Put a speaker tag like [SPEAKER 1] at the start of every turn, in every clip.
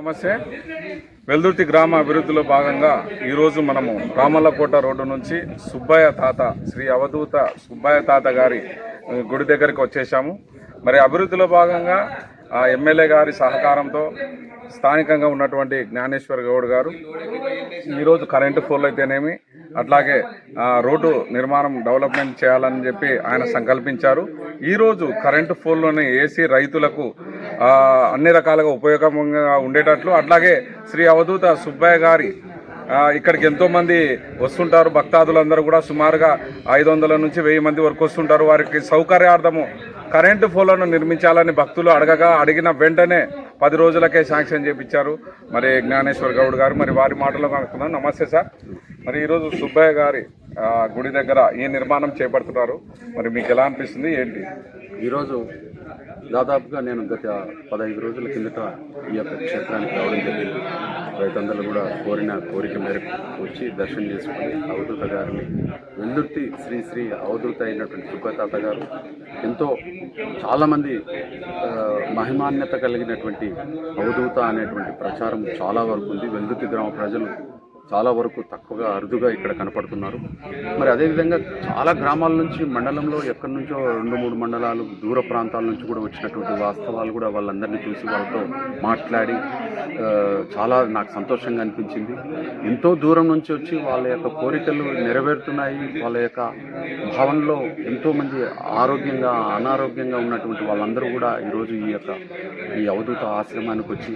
[SPEAKER 1] నమస్తే. వెల్దుర్తి గ్రామ అభివృద్ధిలో భాగంగా ఈరోజు మనము రామల్లకోట రోడ్డు నుంచి సుబ్బయ్య తాత శ్రీ అవధూత సుబ్బయ్య తాత గారి గుడి దగ్గరికి వచ్చేసాము. మరి అభివృద్ధిలో భాగంగా ఎమ్మెల్యే గారి సహకారంతో స్థానికంగా ఉన్నటువంటి జ్ఞానేశ్వర్ గౌడ్ గారు ఈరోజు కరెంటు పోల్ అయితేనేమి అట్లాగే రోడ్డు నిర్మాణం డెవలప్మెంట్ చేయాలని చెప్పి ఆయన సంకల్పించారు. ఈరోజు కరెంటు పోల్లోనే వేసి రైతులకు అన్ని రకాలుగా ఉపయోగంగా ఉండేటట్లు, అట్లాగే శ్రీ అవధూత సుబ్బయ్య గారి ఇక్కడికి ఎంతోమంది వస్తుంటారు. భక్తాదులందరూ కూడా సుమారుగా 500 నుంచి 1000 మంది వరకు వస్తుంటారు. వారికి సౌకర్యార్థము కరెంటు పోలను నిర్మించాలని భక్తులు అడిగిన వెంటనే 10 రోజులకే శాంక్షన్ చేయించారు మరి జ్ఞానేశ్వర్ గౌడ్ గారు. మరి వారి మాటలో కనుక్కున్నాం. నమస్తే సార్. మరి ఈరోజు సుబ్బయ్య గారి గుడి దగ్గర ఈ నిర్మాణం చేపడుతున్నారు. మరి మీకు ఎలా అనిపిస్తుంది, ఏంటి?
[SPEAKER 2] ఈరోజు దాదాపుగా నేను గత 15 రోజుల కిందట ఈ యొక్క క్షేత్రానికి రావడం జరిగింది. రైతందరూ కూడా కోరిన కోరిక మేరకు వచ్చి దర్శనం చేసుకుని అవధూత గారిని, వెల్దుర్తి శ్రీ శ్రీ అవధూత అయినటువంటి సుబ్బయ్య తాత గారు ఎంతో చాలామంది మహిమాన్యత కలిగినటువంటి అవధూత అనేటువంటి ప్రచారం చాలా వరకు ఉంది. వెల్దుర్తి గ్రామ ప్రజలు చాలా వరకు తక్కువగా అరుదుగా ఇక్కడ కనపడుతున్నారు. మరి అదేవిధంగా చాలా గ్రామాల నుంచి, మండలంలో ఎక్కడి నుంచో 2-3 మండలాలు దూర ప్రాంతాల నుంచి కూడా వచ్చినటువంటి వాస్తవాలు కూడా వాళ్ళందరినీ చూసి వాళ్ళతో మాట్లాడి చాలా నాకు సంతోషంగా అనిపించింది. ఎంతో దూరం నుంచి వచ్చి వాళ్ళ యొక్క కోరికలు నెరవేరుతున్నాయి. వాళ్ళ యొక్క భావనలో ఎంతోమంది ఆరోగ్యంగా అనారోగ్యంగా ఉన్నటువంటి వాళ్ళందరూ కూడా ఈరోజు ఈ అవధూత ఆశ్రమానికి వచ్చి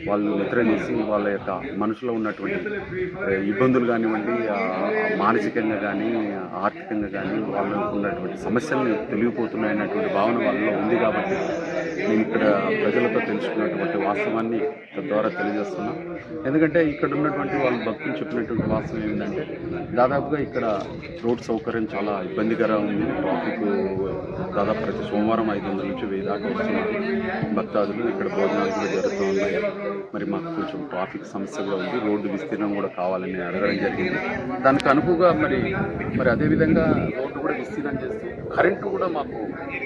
[SPEAKER 2] వాళ్ళు నిద్రలేసి వాళ్ళ యొక్క మనసులో ఉన్నటువంటి ఇబ్బందులు కానివ్వండి, మానసికంగా కానీ ఆర్థికంగా కానీ వాళ్ళకు ఉన్నటువంటి సమస్యల్ని తొలగిపోతున్నాయన్నటువంటి భావన వాళ్ళలో ఉంది. కాబట్టి నేను ఇక్కడ ప్రజలతో తెలుసుకున్నటువంటి వాస్తవాన్ని తద్వారా తెలియజేస్తున్నా. ఎందుకంటే ఇక్కడ ఉన్నటువంటి వాళ్ళు భక్తులు చెప్పినటువంటి వాస్తవం ఏంటంటే దాదాపుగా ఇక్కడ రోడ్ సౌకర్యం చాలా ఇబ్బందికరంగా ఉంది. ట్రాఫిక్ దాదాపు ప్రతి సోమవారం 500 నుంచి 1000 దాకా వస్తున్నారు భక్తాదులు. ఇక్కడ భోజనాలు కూడా జరుగుతూ ఉన్నాయి. మరి మాకు కొంచెం ట్రాఫిక్ సమస్య కూడా ఉంది. రోడ్డు విస్తీర్ణం కూడా కావాలని అడగడం జరిగింది. దానికి అనుకుగా మరి అదేవిధంగా రోడ్డు కూడా విస్తీర్ణం చేస్తూ కరెంటు కూడా మాకు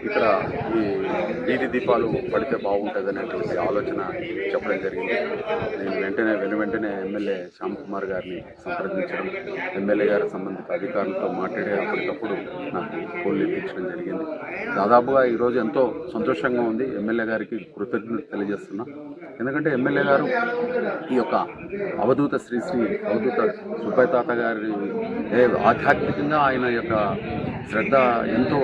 [SPEAKER 2] ఇక్కడ ఈ వీధి దీపాలు పడితే బాగుంటుంది అనేటువంటి ఆలోచన చెప్పడం జరిగింది. నేను వెంటనే ఎమ్మెల్యే శ్యామ్ కుమార్ గారిని సంప్రదించడం, ఎమ్మెల్యే గారి సంబంధిత అధికారులతో మాట్లాడే అప్పటికప్పుడు నాకు పోల్ ఇప్పించడం జరిగింది. దాదాపుగా ఈరోజు ఎంతో సంతోషంగా ఉంది. ఎమ్మెల్యే గారికి కృతజ్ఞత తెలియజేస్తున్నా. ఎందుకంటే ఎమ్మెల్యే గారు ఈ యొక్క అవధూత శ్రీ శ్రీ అవధూత సుబ్బయ్య తాత గారి ఆధ్యాత్మికంగా ఆయన యొక్క శ్రద్ధ ఎంతో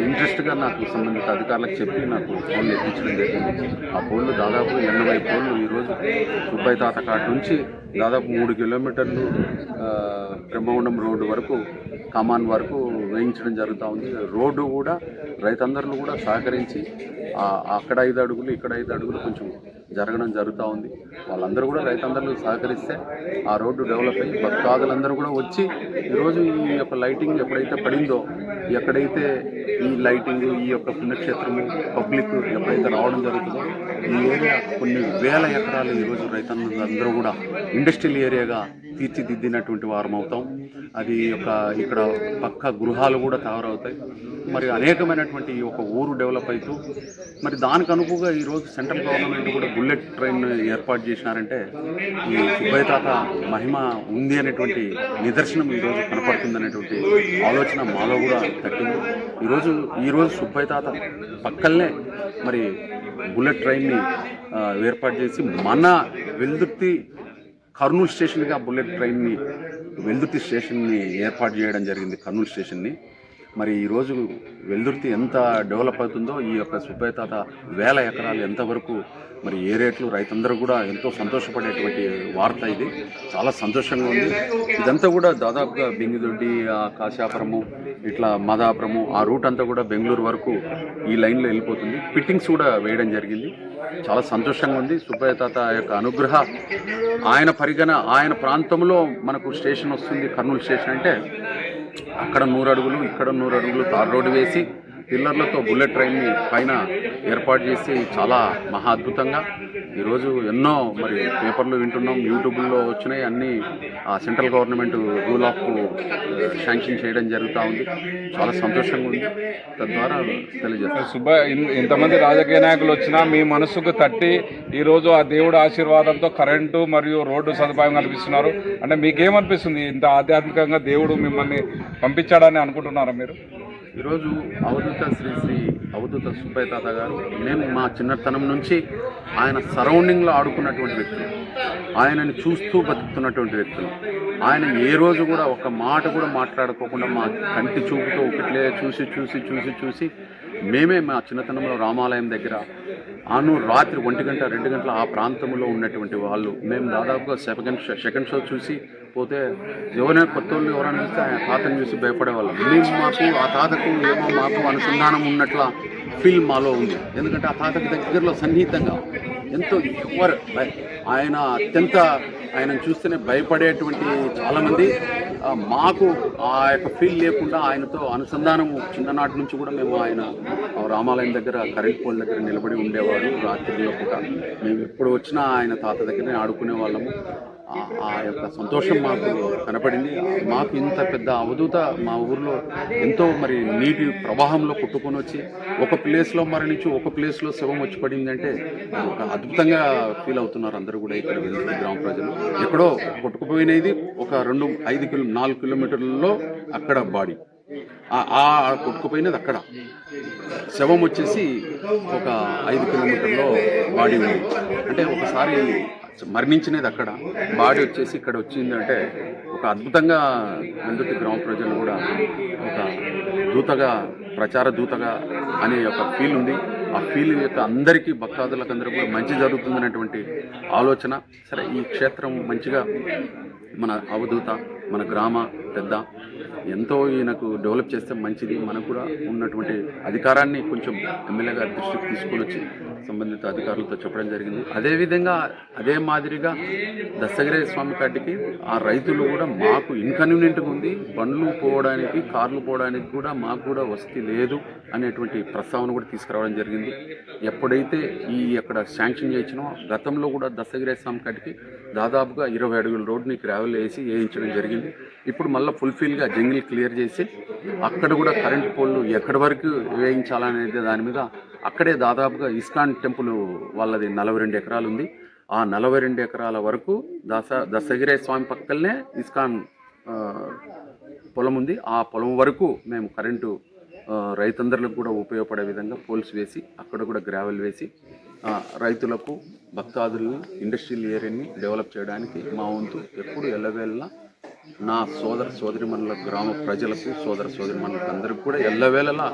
[SPEAKER 2] ఇంట్రెస్ట్గా నాకు సంబంధిత అధికారులకు చెప్పి నాకు పోల్లు ఎక్కించడం జరిగింది. ఆ పోల్లు దాదాపు 80 పోల్లు ఈరోజు సుబ్బయ్య తాత కాటి నుంచి దాదాపు 3 కిలోమీటర్లు బ్రహ్మగుండం రోడ్డు వరకు, కమాన్ వరకు వేయించడం జరుగుతూ ఉంది. రోడ్డు కూడా రైతందరూ కూడా సహకరించి అక్కడ 5 అడుగులు ఇక్కడ 5 అడుగులు కొంచెం జరగడం జరుగుతూ ఉంది. వాళ్ళందరూ కూడా రైతందరూ సహకరిస్తే ఆ రోడ్డు డెవలప్ అయ్యి భక్తాదులందరూ కూడా వచ్చి ఈరోజు ఈ యొక్క లైటింగ్ ఎప్పుడైతే పడిందో, ఎక్కడైతే ఈ లైటింగ్ ఈ యొక్క పుణ్యక్షేత్రము పబ్లిక్ ఎప్పుడైతే రావడం జరుగుతుందో ఈ ఏరియా కొన్ని వేల ఎకరాలు ఈరోజు రైతన్నలందరూ కూడా ఇండస్ట్రియల్ ఏరియాగా తీర్చిదిద్దినటువంటి వారం అవుతాం. అది ఇక్కడ పక్క గృహాలు కూడా తయారవుతాయి. మరి అనేకమైనటువంటి ఈ ఒక ఊరు డెవలప్ అవుతూ మరి దానికి అనుకుగా ఈరోజు సెంట్రల్ గవర్నమెంట్ కూడా బుల్లెట్ ట్రైన్ ఏర్పాటు చేసినారంటే ఈ సుబ్బయ్య తాత మహిమ ఉంది అనేటువంటి నిదర్శనం ఈరోజు కనపడుతుందనేటువంటి ఆలోచన మాలో కూడా తట్టింది. ఈరోజు సుబ్బయ్య తాత పక్కనే మరి బుల్లెట్ ట్రైన్ని ఏర్పాటు చేసి మన వెల్దుర్తి కర్నూలు స్టేషన్గా బుల్లెట్ ట్రైన్ని వెల్దుర్తి స్టేషన్ని ఏర్పాటు చేయడం జరిగింది, కర్నూలు స్టేషన్ని. మరి ఈరోజు వెల్దుర్తి ఎంత డెవలప్ అవుతుందో ఈ యొక్క సుబ్బయ్య తాత 1000 ఎకరాలు ఎంతవరకు మరి ఏ రేట్లు రైతందరూ కూడా ఎంతో సంతోషపడేటువంటి వార్త. ఇది చాలా సంతోషంగా ఉంది. ఇదంతా కూడా దాదాపుగా బెంగిదొడ్డి, కాశాపురము, ఇట్లా మాదాపురము ఆ రూట్ అంతా కూడా బెంగళూరు వరకు ఈ లైన్లో వెళ్ళిపోతుంది. ఫిట్టింగ్స్ కూడా వేయడం జరిగింది. చాలా సంతోషంగా ఉంది. సుబ్బయ్య తాత యొక్క అనుగ్రహ ఆయన పరిగణ ఆయన ప్రాంతంలో మనకు స్టేషన్ వస్తుంది. కర్నూలు స్టేషన్ అంటే అక్కడ 100 అడుగులు ఇక్కడ 100 అడుగులు తార్ రోడ్డు వేసి పిల్లర్లతో బుల్లెట్ ట్రైన్ని పైన ఏర్పాటు చేసి చాలా మహా అద్భుతంగా ఈరోజు ఎన్నో మరి పేపర్లు వింటున్నాం, యూట్యూబ్లో వచ్చినాయి అన్నీ. Central government rule of sanction చేయడం జరుగుతూ ఉంది. చాలా సంతోషంగా ఉంది. తద్వారా తెలియజేస్తాం.
[SPEAKER 1] ఇంతమంది రాజకీయ నాయకులు వచ్చినా మీ మనసుకు తట్టి ఈరోజు ఆ దేవుడి ఆశీర్వాదంతో కరెంటు మరియు రోడ్డు సదుపాయం కల్పిస్తున్నారు. అంటే మీకేమనిపిస్తుంది? ఇంత ఆధ్యాత్మికంగా దేవుడు మిమ్మల్ని పంపించాడని అనుకుంటున్నారా మీరు?
[SPEAKER 2] ఈరోజు అవధూత శ్రీ అవధూత సుబ్బయ్య తాత గారు, మేము మా చిన్నతనం నుంచి ఆయన సరౌండింగ్లో ఆడుకున్నటువంటి వ్యక్తులు, ఆయనని చూస్తూ బతుకుతున్నటువంటి వ్యక్తులు. ఆయన ఏ రోజు కూడా ఒక మాట కూడా మాట్లాడుకోకుండా మా కంటి చూపుతో ఒకట్లే చూసి చూసి చూసి చూసి మేమే మా చిన్నతనంలో రామాలయం దగ్గర రాత్రి 1 గంట 2 గంటల ఆ ప్రాంతంలో ఉన్నటువంటి వాళ్ళు మేము దాదాపుగా సెకండ్ షో చూసి పోతే ఎవరైనా కొత్త వాళ్ళు ఎవరైనా చూస్తే ఆ తాతను చూసి భయపడేవాళ్ళం. మేము మాకు ఆ తాతకు ఏమో మాకు అనుసంధానం ఉన్నట్ల ఫీల్ మాలో ఉంది. ఎందుకంటే ఆ తాతకి దగ్గరలో సన్నిహితంగా ఎంతో ఎవరు ఆయన అత్యంత ఆయనను చూస్తేనే భయపడేటువంటి చాలామంది. మాకు ఆ యొక్క ఫీల్ లేకుండా ఆయనతో అనుసంధానము చిన్ననాటి నుంచి కూడా మేము ఆయన రామాలయం దగ్గర కరెంట్ పోల్ దగ్గర నిలబడి ఉండేవాడు. రాత్రిలో కూడా మేము ఎప్పుడు వచ్చినా ఆయన తాత దగ్గరనే ఆడుకునే వాళ్ళము. ఆ యొక్క సంతోషం మాకు కనపడింది. మాకు ఇంత పెద్ద అవధూత మా ఊర్లో ఎంతో మరి నీటి ప్రవాహంలో కొట్టుకొని వచ్చి ఒక ప్లేస్లో మరణించి ఒక ప్లేస్లో శవం వచ్చి పడిందంటే ఒక అద్భుతంగా ఫీల్ అవుతున్నారు అందరూ కూడా ఇక్కడ వెళ్తుంది గ్రామ ప్రజలు. ఎక్కడో కొట్టుకుపోయినది ఒక 4 కిలోమీటర్లలో అక్కడ బాడీ, ఆ కొట్టుకుపోయినది అక్కడ, శవం వచ్చేసి ఒక 5 కిలోమీటర్లో బాడీ ఉంది. అంటే ఒకసారి మరణించినది అక్కడ, బాడీ వచ్చేసి ఇక్కడ వచ్చిందంటే ఒక అద్భుతంగా వెల్దుర్తి గ్రామ ప్రజలు కూడా ఒక దూతగా, ప్రచార దూతగా అనే ఒక ఫీల్ ఉంది. ఆ ఫీల్ యొక్క అందరికీ భక్తాదులకు అందరూ కూడా మంచి జరుగుతుందనేటువంటి ఆలోచన. సరే, ఈ క్షేత్రం మంచిగా మన అవధూత మన గ్రామ పెద్ద ఎంతో ఈయనకు డెవలప్ చేస్తే మంచిది. మనకు కూడా ఉన్నటువంటి అధికారాన్ని కొంచెం ఎమ్మెల్యే గారి దృష్టికి తీసుకొని వచ్చి సంబంధిత అధికారులతో చెప్పడం జరిగింది. అదేవిధంగా అదే మాదిరిగా దస్తగిరి స్వామి కాటికి ఆ రైతులు కూడా మాకు ఇన్కన్వీనియంట్గా ఉంది, బండ్లు పోవడానికి కార్లు పోవడానికి కూడా మాకు కూడా వసతి లేదు అనేటువంటి ప్రస్తావన కూడా తీసుకురావడం జరిగింది. ఎప్పుడైతే అక్కడ శాంక్షన్ చేసినో గతంలో కూడా దస్తగిరి స్వామి కాటికి దాదాపుగా 20 అడుగుల రోడ్డుని గ్రావెల్ వేసి వేయించడం జరిగింది. ఇప్పుడు మళ్ళీ ఫుల్ఫిల్గా జంగిల్ క్లియర్ చేసి అక్కడ కూడా కరెంటు పోల్లు ఎక్కడి వరకు వేయించాలనేది దాని మీద అక్కడే దాదాపుగా ఇస్కాన్ టెంపుల్ వాళ్ళది 42 ఎకరాలు ఉంది. ఆ 42 ఎకరాల వరకు దస్తగిరి స్వామి పక్కనే ఇస్కాన్ పొలం ఉంది. ఆ పొలం వరకు మేము కరెంటు రైతందరులకు కూడా ఉపయోగపడే విధంగా పోల్స్ వేసి అక్కడ కూడా గ్రావెల్ వేసి రైతులకు, భక్తాదుల్ని, ఇండస్ట్రియల్ ఏరియాని డెవలప్ చేయడానికి మా వంతు ఎప్పుడు ఎల్లవేళ నా సోదరిమణుల గ్రామ ప్రజలకు, సోదరిమణులకు అందరికీ కూడా ఎల్లవేళలా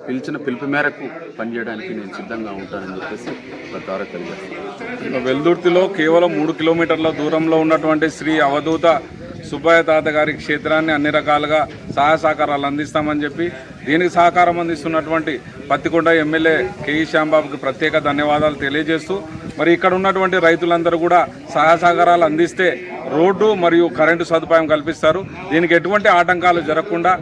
[SPEAKER 2] పిలిచిన పిలుపు మేరకు పనిచేయడానికి నేను సిద్ధంగా ఉంటానని చెప్పేసి ద్వారా తెలియజేస్తాను.
[SPEAKER 1] వెల్దుర్తిలో కేవలం 3 కిలోమీటర్ల దూరంలో ఉన్నటువంటి శ్రీ అవధూత సుబ్బయ్య తాత గారి క్షేత్రాన్ని అన్ని రకాలుగా సహాయ సహకారాలు అందిస్తామని చెప్పి దీనికి సహకారం అందిస్తున్నటువంటి పత్తికొండ ఎమ్మెల్యే కేఈ శ్యాంబాబుకి ప్రత్యేక ధన్యవాదాలు తెలియజేస్తూ, మరి ఇక్కడ ఉన్నటువంటి రైతులందరూ కూడా సహాయ సహకారాలు అందిస్తే రోడ్డు మరియు కరెంటు సదుపాయం కల్పిస్తారు. దీనికి ఎటువంటి ఆటంకాలు జరగకుండా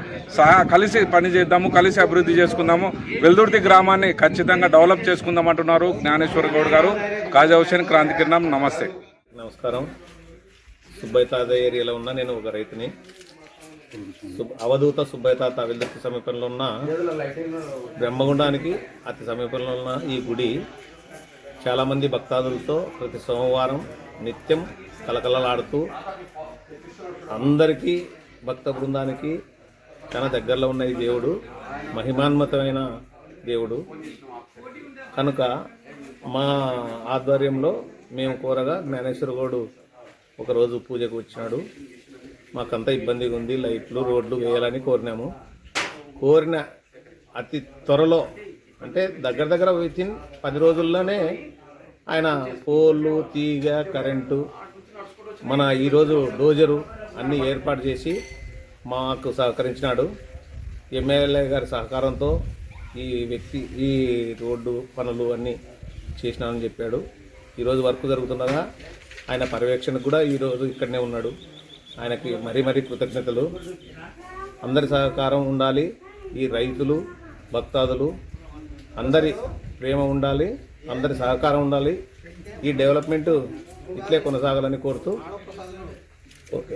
[SPEAKER 1] కలిసి పనిచేద్దాము, కలిసి అభివృద్ధి చేసుకుందాము, వెల్దుర్తి గ్రామాన్ని ఖచ్చితంగా డెవలప్ చేసుకుందాం అంటున్నారు జ్ఞానేశ్వర గౌడ్ గారు. కాజా హుసేన్, క్రాంతి కిరణం. నమస్తే.
[SPEAKER 3] నమస్కారం. సుబ్బయ్య తాత ఏరియాలో ఉన్న నేను ఒక రైతుని. అవధూత సుబ్బయ్య తాత వెల్దుర్తి సమీపంలో ఉన్న బ్రహ్మగుండానికి అతి సమీపంలో ఉన్న ఈ గుడి చాలామంది భక్తాదులతో ప్రతి సోమవారం నిత్యం కలకలలాడుతూ అందరికీ భక్త బృందానికి చాలా దగ్గరలో ఉన్న ఈ దేవుడు మహిమాన్వితమైన దేవుడు కనుక మా ఆధ్వర్యంలో మేము కోరగా జ్ఞానేశ్వర గౌడు ఒకరోజు పూజకు వచ్చినాడు. మాకంతా ఇబ్బందిగా ఉంది, లైట్లు రోడ్లు వేయాలని కోరినాము. కోరిన అతి త్వరలో అంటే దగ్గర వితిన్ 10 రోజుల్లోనే ఆయన పోళ్ళు, తీగ, కరెంటు, మన ఈరోజు డోజరు అన్నీ ఏర్పాటు చేసి మాకు సహకరించినాడు. ఎమ్మెల్యే గారి సహకారంతో ఈ రోడ్డు పనులు అన్నీ చేసినామని చెప్పాడు. ఈరోజు వర్క్ జరుగుతుండగా ఆయన పర్యవేక్షణకు కూడా ఈరోజు ఇక్కడనే ఉన్నాడు. ఆయనకి మరీ కృతజ్ఞతలు. అందరి సహకారం ఉండాలి. ఈ రైతులు భక్తాదులు అందరి ప్రేమ ఉండాలి, అందరి సహకారం ఉండాలి. ఈ డెవలప్మెంట్ ఇట్లే కొనసాగాలని కోరుతూ ఓకే.